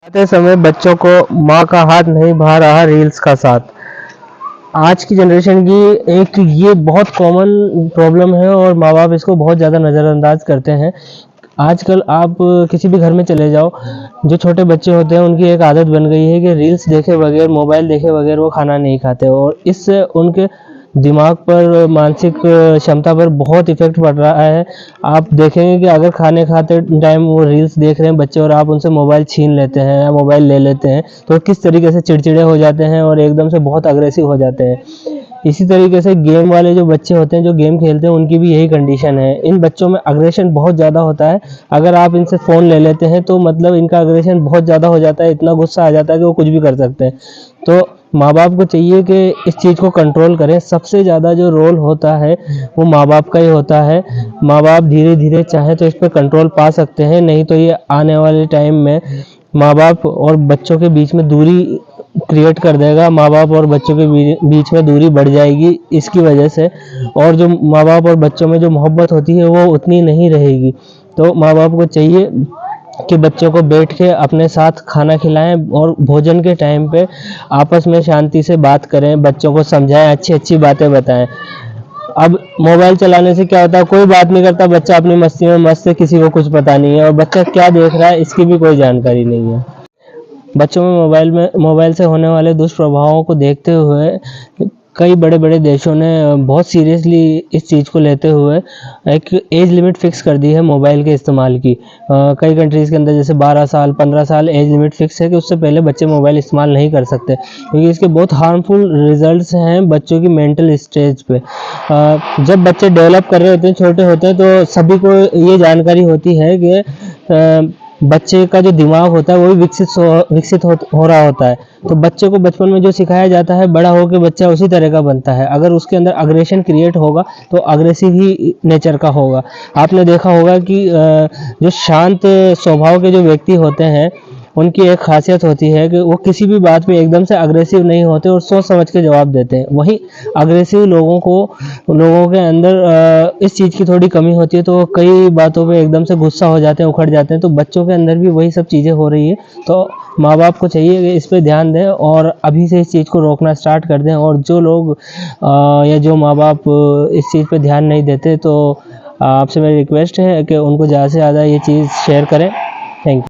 आते समय बच्चों को माँ का हाथ नहीं भा रहा रील्स का साथ। आज की जनरेशन की एक ये बहुत कॉमन प्रॉब्लम है और माँ बाप इसको बहुत ज़्यादा नज़रअंदाज करते हैं। आजकल आप किसी भी घर में चले जाओ, जो छोटे बच्चे होते हैं उनकी एक आदत बन गई है कि रील्स देखे बगैर, मोबाइल देखे बगैर वो खाना नहीं खाते और इससे उनके दिमाग पर, मानसिक क्षमता पर बहुत इफ़ेक्ट पड़ रहा है। आप देखेंगे कि अगर खाने खाते टाइम वो रील्स देख रहे हैं बच्चे और आप उनसे मोबाइल छीन लेते हैं या मोबाइल ले लेते हैं, तो किस तरीके से चिड़चिड़े हो जाते हैं और एकदम से बहुत अग्रेसिव हो जाते हैं। इसी तरीके से गेम वाले जो बच्चे होते हैं, जो गेम खेलते हैं, उनकी भी यही कंडीशन है। इन बच्चों में अग्रेशन बहुत ज़्यादा होता है। अगर आप इनसे फ़ोन ले लेते हैं तो मतलब इनका अग्रेशन बहुत ज़्यादा हो जाता है, इतना गुस्सा आ जाता है कि वो कुछ भी कर सकते हैं। तो माँ बाप को चाहिए कि इस चीज़ को कंट्रोल करें। सबसे ज़्यादा जो रोल होता है वो माँ बाप का ही होता है। माँ बाप धीरे धीरे चाहे तो इस पर कंट्रोल पा सकते हैं, नहीं तो ये आने वाले टाइम में माँ बाप और बच्चों के बीच में दूरी क्रिएट कर देगा। माँ बाप और बच्चों के बीच में दूरी बढ़ जाएगी इसकी वजह से, और जो माँ बाप और बच्चों में जो मोहब्बत होती है वो उतनी नहीं रहेगी। तो माँ बाप को चाहिए कि बच्चों को बैठ के अपने साथ खाना खिलाएं और भोजन के टाइम पे आपस में शांति से बात करें, बच्चों को समझाएं, अच्छी अच्छी बातें बताएं। अब मोबाइल चलाने से क्या होता है, कोई बात नहीं करता, बच्चा अपनी मस्ती में मस्त है, किसी को कुछ पता नहीं है और बच्चा क्या देख रहा है इसकी भी कोई जानकारी नहीं है। बच्चों में मोबाइल से होने वाले दुष्प्रभावों को देखते हुए कई बड़े बड़े देशों ने बहुत सीरियसली इस चीज़ को लेते हुए एक एज लिमिट फिक्स कर दी है मोबाइल के इस्तेमाल की। कई कंट्रीज़ के अंदर जैसे 12 साल 15 साल एज लिमिट फिक्स है कि उससे पहले बच्चे मोबाइल इस्तेमाल नहीं कर सकते, क्योंकि इसके बहुत हार्मफुल रिजल्ट्स हैं बच्चों की मेंटल स्टेज पे। जब बच्चे डेवलप कर रहे होते हैं, छोटे होते हैं, तो सभी को ये जानकारी होती है कि बच्चे का जो दिमाग होता है वो भी विकसित हो रहा होता है। तो बच्चे को बचपन में जो सिखाया जाता है, बड़ा होकर बच्चा उसी तरह का बनता है। अगर उसके अंदर अग्रेशन क्रिएट होगा तो अग्रेसिव ही नेचर का होगा। आपने देखा होगा कि जो शांत स्वभाव के जो व्यक्ति होते हैं उनकी एक खासियत होती है कि वो किसी भी बात पे एकदम से अग्रेसिव नहीं होते और सोच समझ के जवाब देते हैं। वहीं अग्रेसिव लोगों के अंदर इस चीज़ की थोड़ी कमी होती है, तो वो कई बातों पे एकदम से गुस्सा हो जाते हैं, उखड़ जाते हैं। तो बच्चों के अंदर भी वही सब चीज़ें हो रही है। तो माँ बाप को चाहिए कि इस पे ध्यान दें और अभी से इस चीज़ को रोकना स्टार्ट कर दें। और जो लोग या जो माँ बाप इस चीज़ पे ध्यान नहीं देते, तो आपसे मेरी रिक्वेस्ट है कि उनको ज़्यादा से ज़्यादा ये चीज़ शेयर करें। Thank you.